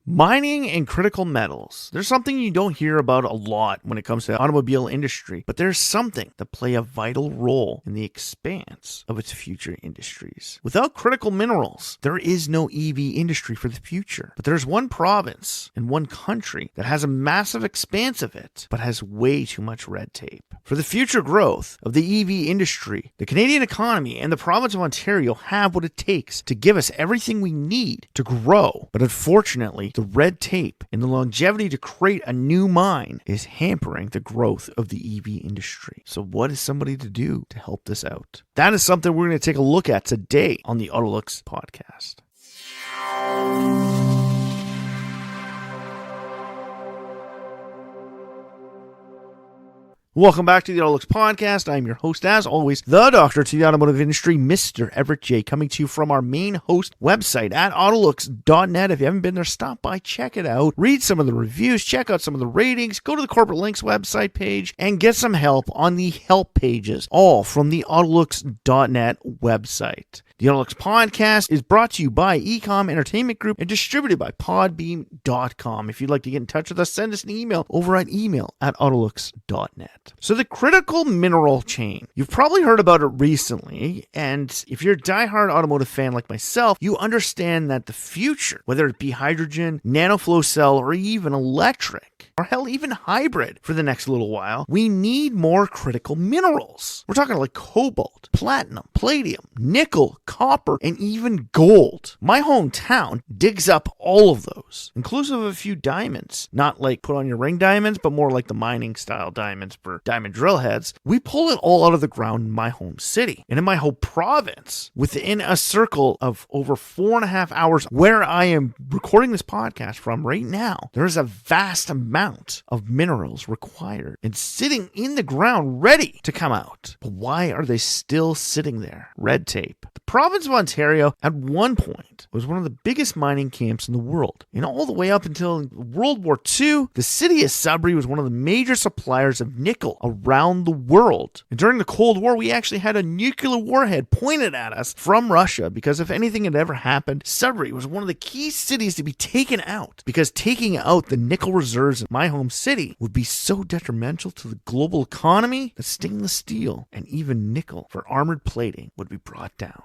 Mining and critical metals. There's something you don't hear about a lot when it comes to the automobile industry, but there's something that play a vital role in the expanse of its future industries. Without critical minerals, there is no EV industry for the future. But there's one province and one country that has a massive expanse of it, but has way too much red tape. For the future growth of the EV industry, the Canadian economy and the province of Ontario have what it takes to give us everything we need to grow. But unfortunately, the red tape and the longevity to create a new mine is hampering the growth of the EV industry. So what is somebody to do to help this out? That is something we're going to take a look at today on the AutoLooks podcast. Welcome back to the AutoLooks podcast. I'm your host, as always, the doctor to the automotive industry, Mr. Everett J, coming to you from our main host website at AutoLooks.net. If you haven't been there, stop by, check it out, read some of the reviews, check out some of the ratings, go to the Corporate Links website page, and get some help on the help pages, all from the AutoLooks.net website. The AutoLooks podcast is brought to you by Ecom Entertainment Group and distributed by Podbean.com. If you'd like to get in touch with us, send us an email over at email@AutoLooks.net. So the critical mineral chain. You've probably heard about it recently, and if you're a diehard automotive fan like myself, you understand that the future, whether it be hydrogen, nanoflow cell, or even electric, or hell, even hybrid for the next little while, we need more critical minerals. We're talking like cobalt, platinum, palladium, nickel, copper, and even gold. My hometown digs up all of those, inclusive of a few diamonds. Not like put on your ring diamonds, but more like the mining style diamonds for diamond drill heads. We pull it all out of the ground in my home city and in my whole province within a circle of over 4.5 hours where I am recording this podcast from right now. There is a vast amount of minerals required and sitting in the ground ready to come out. But why are they still sitting there? Red tape. The province of Ontario at one point was one of the biggest mining camps in the world. And all the way up until World War II, the city of Sudbury was one of the major suppliers of nickel around the world. And during the Cold War, we actually had a nuclear warhead pointed at us from Russia because if anything had ever happened, Sudbury was one of the key cities to be taken out because taking out the nickel reserves in my home city would be so detrimental to the global economy that stainless steel and even nickel for armored plating would be brought down.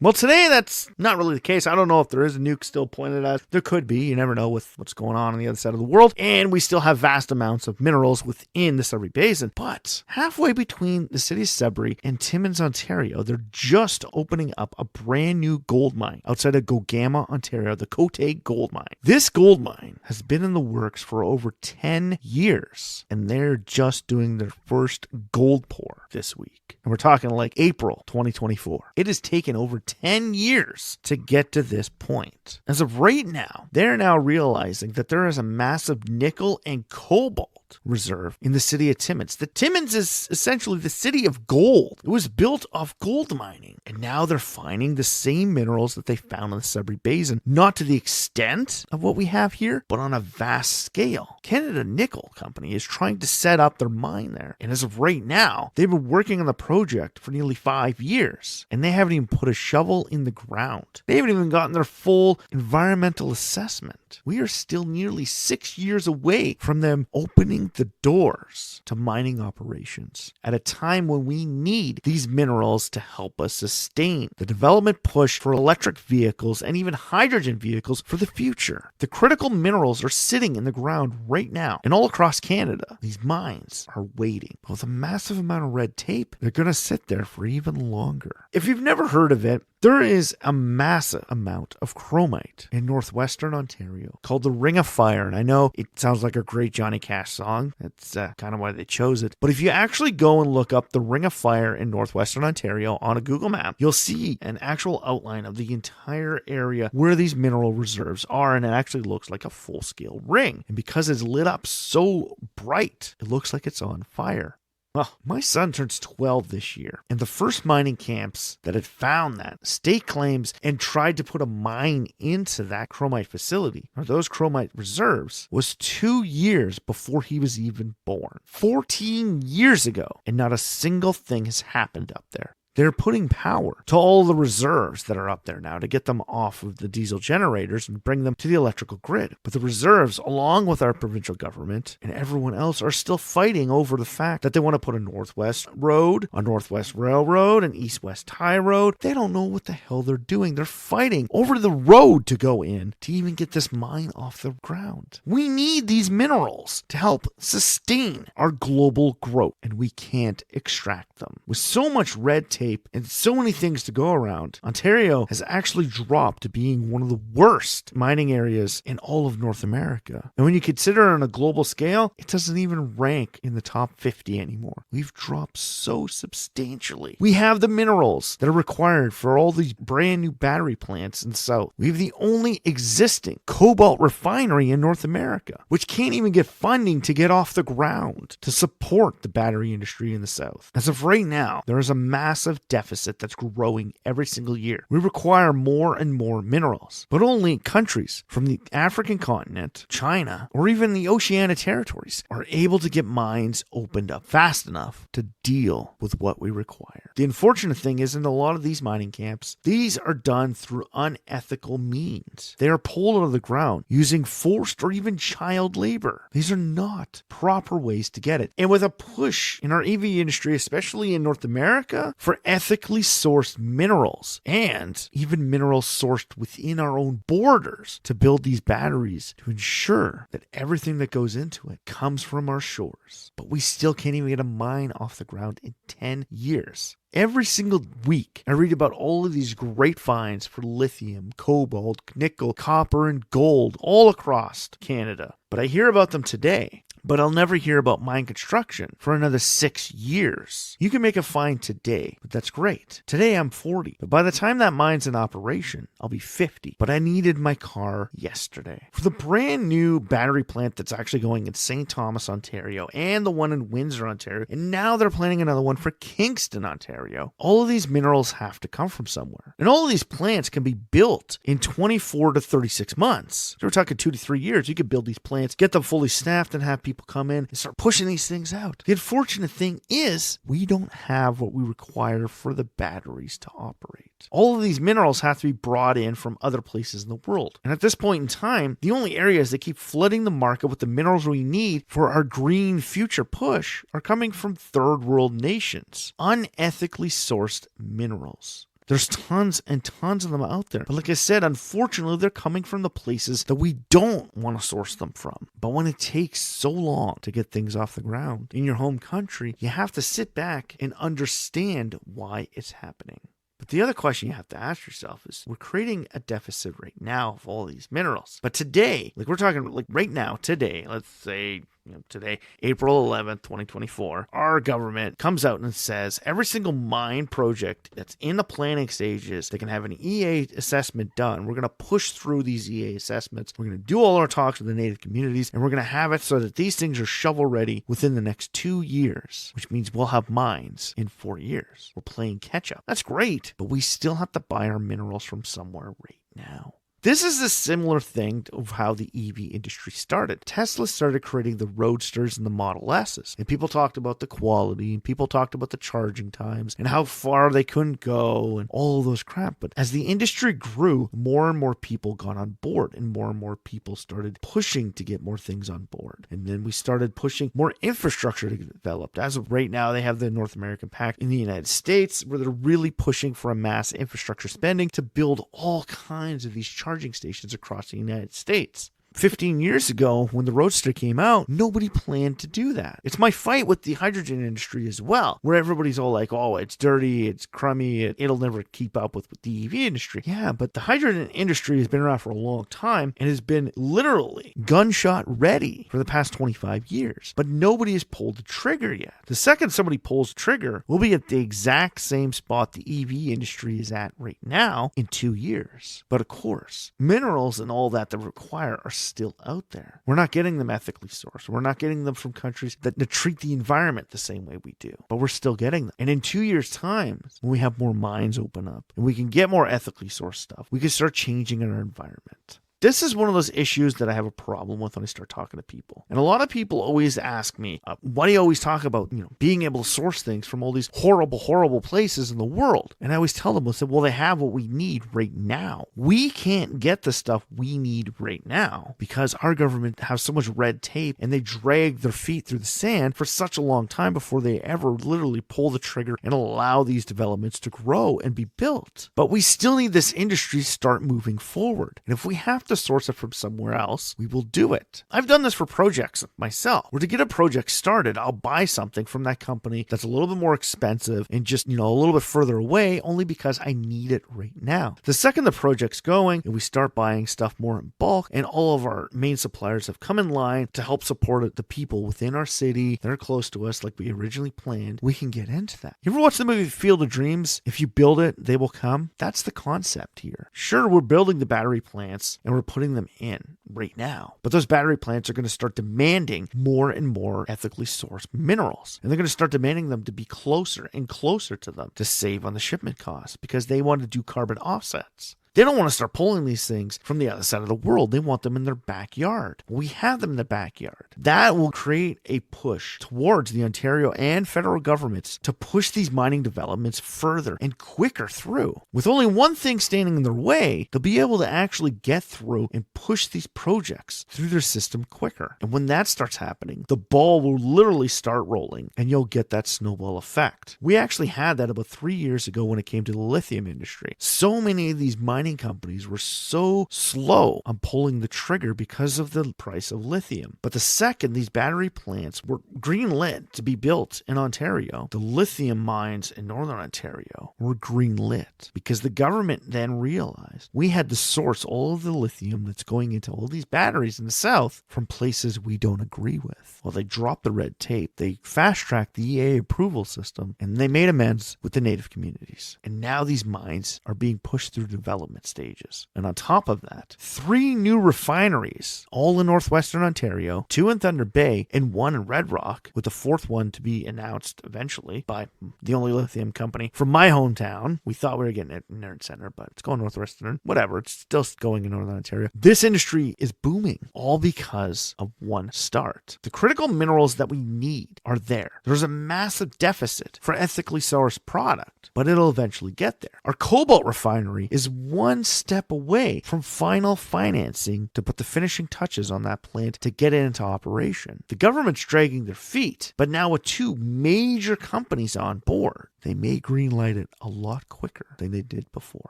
Well, today that's not really the case. I don't know if there is a nuke still pointed at us. There could be. You never know with what's going on the other side of the world. And we still have vast amounts of minerals within the Sudbury Basin. But halfway between the city of Sudbury and Timmins, Ontario, they're just opening up a brand new gold mine outside of Gogama, Ontario, the Côté Gold Mine. This gold mine has been in the works for over 10 years. And they're just doing their first gold pour this week. And we're talking like April 2024. It has taken over 10 years to get to this point. As of right now, they're now realizing that there is a massive nickel and cobalt reserve in the city of Timmins. The Timmins is essentially the city of gold. It was built off gold mining. And now they're finding the same minerals that they found in the Sudbury Basin, not to the extent of what we have here, but on a vast scale. Canada Nickel Company is trying to set up their mine there. And as of right now, they've been working on the project for nearly 5 years. And they haven't even put a shovel in the ground. They haven't even gotten their full environmental assessment. We are still nearly 6 years away from them opening the doors to mining operations at a time when we need these minerals to help us sustain the development push for electric vehicles and even hydrogen vehicles for the future. The critical minerals are sitting in the ground right now and all across Canada. These mines are waiting. But with a massive amount of red tape, they're going to sit there for even longer. If you've never heard of it, there is a massive amount of chromite in northwestern Ontario called the Ring of Fire. And I know it sounds like a great Johnny Cash song. That's kind of why they chose it. But if you actually go and look up the Ring of Fire in northwestern Ontario on a Google map, you'll see an actual outline of the entire area where these mineral reserves are. And it actually looks like a full-scale ring. And because it's lit up so bright, it looks like it's on fire. Well, my son turns 12 this year, and the first mining camps that had found that state claims and tried to put a mine into that chromite facility, or those chromite reserves, was 2 years before he was even born. 14 years ago, and not a single thing has happened up there. They're putting power to all the reserves that are up there now to get them off of the diesel generators and bring them to the electrical grid. But the reserves, along with our provincial government and everyone else, are still fighting over the fact that they want to put a northwest road, a northwest railroad, an east-west tie road. They don't know what the hell they're doing. They're fighting over the road to go in to even get this mine off the ground. We need these minerals to help sustain our global growth, and we can't extract them. With so much red tape and so many things to go around, Ontario has actually dropped to being one of the worst mining areas in all of North America. And when you consider it on a global scale, it doesn't even rank in the top 50 anymore. We've dropped so substantially. We have the minerals that are required for all these brand new battery plants in the south. We have the only existing cobalt refinery in North America, which can't even get funding to get off the ground to support the battery industry in the south. As of right now, there is a massive deficit that's growing every single year. We require more and more minerals, but only countries from the African continent, China, or even the Oceania territories are able to get mines opened up fast enough to deal with what we require. The unfortunate thing is, in a lot of these mining camps, these are done through unethical means. They are pulled out of the ground using forced or even child labor. These are not proper ways to get it. And with a push in our EV industry, especially in North America, for ethically sourced minerals and even minerals sourced within our own borders to build these batteries to ensure that everything that goes into it comes from our shores. But we still can't even get a mine off the ground in 10 years. Every single week, I read about all of these great finds for lithium, cobalt, nickel, copper, and gold all across Canada. But I hear about them today. But I'll never hear about mine construction for another 6 years. You can make a find today, but that's great. Today I'm 40, but by the time that mine's in operation, I'll be 50. But I needed my car yesterday. For the brand new battery plant that's actually going in St. Thomas, Ontario, and the one in Windsor, Ontario, and now they're planning another one for Kingston, Ontario. All of these minerals have to come from somewhere. And all of these plants can be built in 24 to 36 months. So we're talking 2 to 3 years. You could build these plants, get them fully staffed, and have people come in and start pushing these things out. The unfortunate thing is we don't have what we require for the batteries to operate. All of these minerals have to be brought in from other places in the world. And at this point in time, the only areas that keep flooding the market with the minerals we need for our green future push are coming from third world nations. Unethically sourced minerals. There's tons and tons of them out there. But like I said, unfortunately, they're coming from the places that we don't want to source them from. But when it takes so long to get things off the ground in your home country, you have to sit back and understand why it's happening. But the other question you have to ask yourself is, we're creating a deficit right now of all these minerals. But today, like we're talking like right now, today, let's say, today, April 11th, 2024, our government comes out and says every single mine project that's in the planning stages, they can have an EA assessment done. We're going to push through these EA assessments. We're going to do all our talks with the native communities, and we're going to have it so that these things are shovel ready within the next 2 years, which means we'll have mines in 4 years. We're playing catch up. That's great, but we still have to buy our minerals from somewhere right now. This is a similar thing of how the EV industry started. Tesla started creating the Roadsters and the Model S's. And people talked about the quality, and people talked about the charging times, and how far they couldn't go, and all of those crap. But as the industry grew, more and more people got on board, and more people started pushing to get more things on board. And then we started pushing more infrastructure to get developed. As of right now, they have the North American Pact in the United States, where they're really pushing for a mass infrastructure spending to build all kinds of these charging stations across the United States. 15 years ago, when the Roadster came out, nobody planned to do that. It's my fight with the hydrogen industry as well, where everybody's all like, oh, it's dirty, it's crummy, it'll never keep up with the EV industry. Yeah, but the hydrogen industry has been around for a long time and has been literally gunshot ready for the past 25 years. But nobody has pulled the trigger yet. The second somebody pulls the trigger, we'll be at the exact same spot the EV industry is at right now in 2 years. But of course, minerals and all that require are still out there. We're not getting them ethically sourced. We're not getting them from countries that treat the environment the same way we do, but we're still getting them. And in 2 years' time, when we have more mines open up and we can get more ethically sourced stuff, we can start changing our environment. This is one of those issues that I have a problem with when I start talking to people. And a lot of people always ask me, why do you always talk about, being able to source things from all these horrible, horrible places in the world? And I always tell them, well, they have what we need right now. We can't get the stuff we need right now because our government has so much red tape and they drag their feet through the sand for such a long time before they ever literally pull the trigger and allow these developments to grow and be built. But we still need this industry to start moving forward. And if we have to source it from somewhere else, we will do it. I've done this for projects myself, where to get a project started, I'll buy something from that company that's a little bit more expensive and just, a little bit further away only because I need it right now. The second the project's going and we start buying stuff more in bulk and all of our main suppliers have come in line to help support the people within our city that are close to us like we originally planned, we can get into that. You ever watch the movie Field of Dreams? If you build it, they will come. That's the concept here. Sure, we're building the battery plants and we're putting them in right now, but those battery plants are going to start demanding more and more ethically sourced minerals, and they're going to start demanding them to be closer and closer to them to save on the shipment costs because they want to do carbon offsets. They don't want to start pulling these things from the other side of the world. They want them in their backyard. We have them in the backyard. That will create a push towards the Ontario and federal governments to push these mining developments further and quicker through. With only one thing standing in their way, they'll be able to actually get through and push these projects through their system quicker. And when that starts happening, the ball will literally start rolling and you'll get that snowball effect. We actually had that about 3 years ago when it came to the lithium industry. So many of these mining companies were so slow on pulling the trigger because of the price of lithium. But the second these battery plants were green-lit to be built in Ontario, the lithium mines in Northern Ontario were green-lit because the government then realized we had to source all of the lithium that's going into all these batteries in the south from places we don't agree with. Well, they dropped the red tape, they fast-tracked the EA approval system, and they made amends with the native communities. And now these mines are being pushed through development stages. And on top of that, 3 new refineries, all in northwestern Ontario, 2 in Thunder Bay and 1 in Red Rock, with the 4th one to be announced eventually by the only lithium company from my hometown. We thought we were getting it in Nerd Center, but it's going northwestern. Whatever, it's still going in Northern Ontario. This industry is booming, all because of one start. The critical minerals that we need are there. There's a massive deficit for ethically sourced product, but it'll eventually get there. Our cobalt refinery is one step away from final financing to put the finishing touches on that plant to get it into operation. The government's dragging their feet, but now with 2 major companies on board, they may greenlight it a lot quicker than they did before.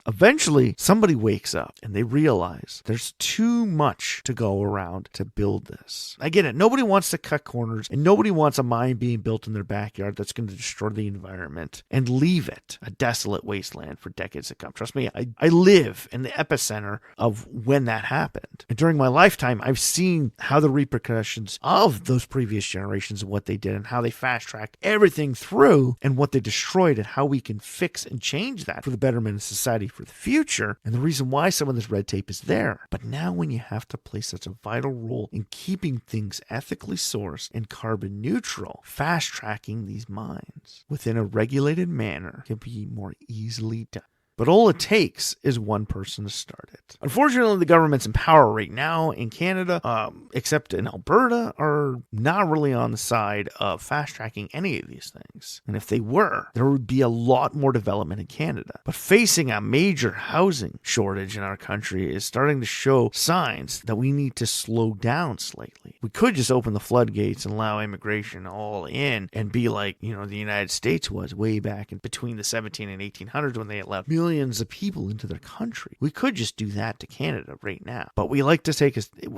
Eventually, somebody wakes up and they realize there's too much to go around to build this. I get it. Nobody wants to cut corners and nobody wants a mine being built in their backyard that's going to destroy the environment and leave it a desolate wasteland for decades to come. Trust me, I live in the epicenter of when that happened. And during my lifetime, I've seen how the repercussions of those previous generations and what they did and how they fast-tracked everything through and what they destroyed and how we can fix and change that for the betterment of society for the future and the reason why some of this red tape is there. But now when you have to play such a vital role in keeping things ethically sourced and carbon neutral, fast-tracking these mines within a regulated manner can be more easily done. But all it takes is one person to start it. Unfortunately, the governments in power right now in Canada, except in Alberta, are not really on the side of fast-tracking any of these things. And if they were, there would be a lot more development in Canada. But facing a major housing shortage in our country is starting to show signs that we need to slow down slightly. We could just open the floodgates and allow immigration all in and be like, the United States was way back in between the 17 and 1800s when they allowed millions of people into their country. We could just do that to Canada right now. But we like to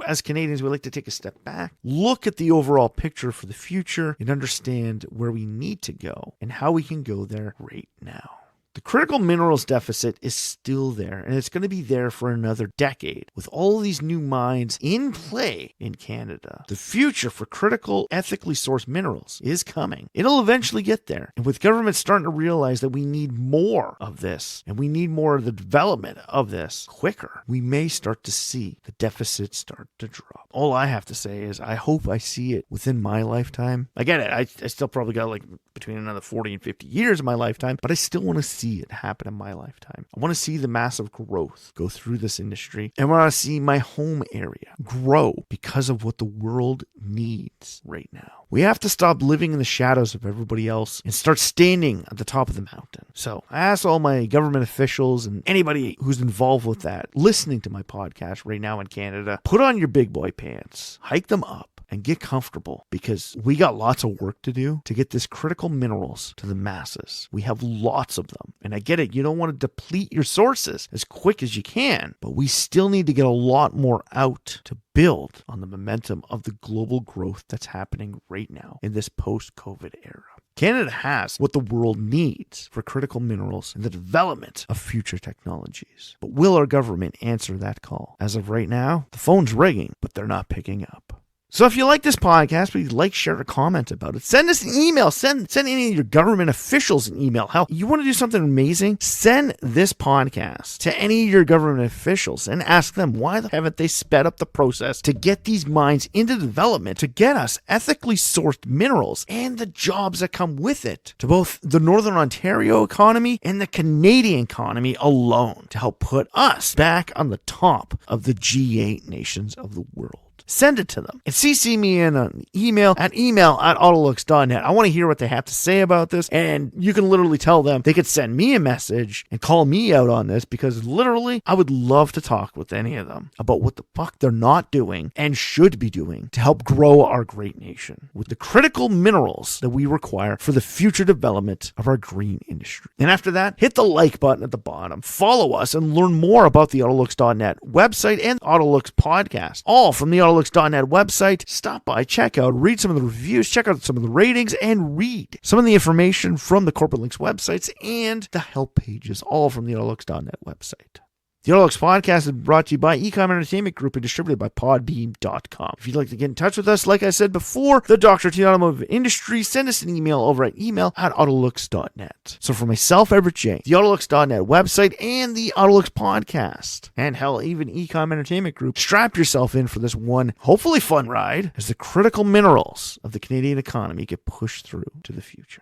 as Canadians, we like to take a step back, look at the overall picture for the future, and understand where we need to go and how we can go there right now. The critical minerals deficit is still there, and it's going to be there for another decade. With all these new mines in play in Canada, the future for critical, ethically sourced minerals is coming. It'll eventually get there. And with governments starting to realize that we need more of this, and we need more of the development of this quicker, we may start to see the deficit start to drop. All I have to say is I hope I see it within my lifetime. I get it. I still probably got between another 40 and 50 years of my lifetime, but I still want to see see it happen in my lifetime. I want to see the massive growth go through this industry. And I want to see my home area grow because of what the world needs right now. We have to stop living in the shadows of everybody else and start standing at the top of the mountain. So I ask all my government officials and anybody who's involved with that, listening to my podcast right now in Canada, put on your big boy pants, hike them up, and get comfortable, because we got lots of work to do to get this critical minerals to the masses. We have lots of them. And I get it. You don't want to deplete your sources as quick as you can, but we still need to get a lot more out to build on the momentum of the global growth that's happening right now in this post-COVID era. Canada has what the world needs for critical minerals and the development of future technologies. But will our government answer that call? As of right now, the phone's ringing, but they're not picking up. So if you like this podcast, please like, share, or comment about it. Send us an email. Send any of your government officials an email. Hell, you want to do something amazing? Send this podcast to any of your government officials and ask them why haven't they sped up the process to get these mines into development, to get us ethically sourced minerals and the jobs that come with it to both the Northern Ontario economy and the Canadian economy alone, to help put us back on the top of the G8 nations of the world. Send it to them and CC me in an email at autolooks.net. I want to hear what they have to say about this, and you can literally tell them they could send me a message and call me out on this, because literally I would love to talk with any of them about what the fuck they're not doing and should be doing to help grow our great nation with the critical minerals that we require for the future development of our green industry. And after that, hit the like button at the bottom, follow us, and learn more about the AutoLooks.net website and AutoLooks podcast, all from the AutoLooks.net website. Stop by, check out, read some of the reviews, check out some of the ratings, and read some of the information from the Corporate Links websites and the help pages, all from the AutoLooks.net website. The AutoLooks podcast is brought to you by Ecom Entertainment Group and distributed by Podbeam.com. If you'd like to get in touch with us, like I said before, the Dr. T Automotive Industry, send us an email over at email@autolooks.net. So for myself, Everett J, the AutoLooks.net website, and the AutoLooks podcast, and hell, even Ecom Entertainment Group, strap yourself in for this one, hopefully fun ride, as the critical minerals of the Canadian economy get pushed through to the future.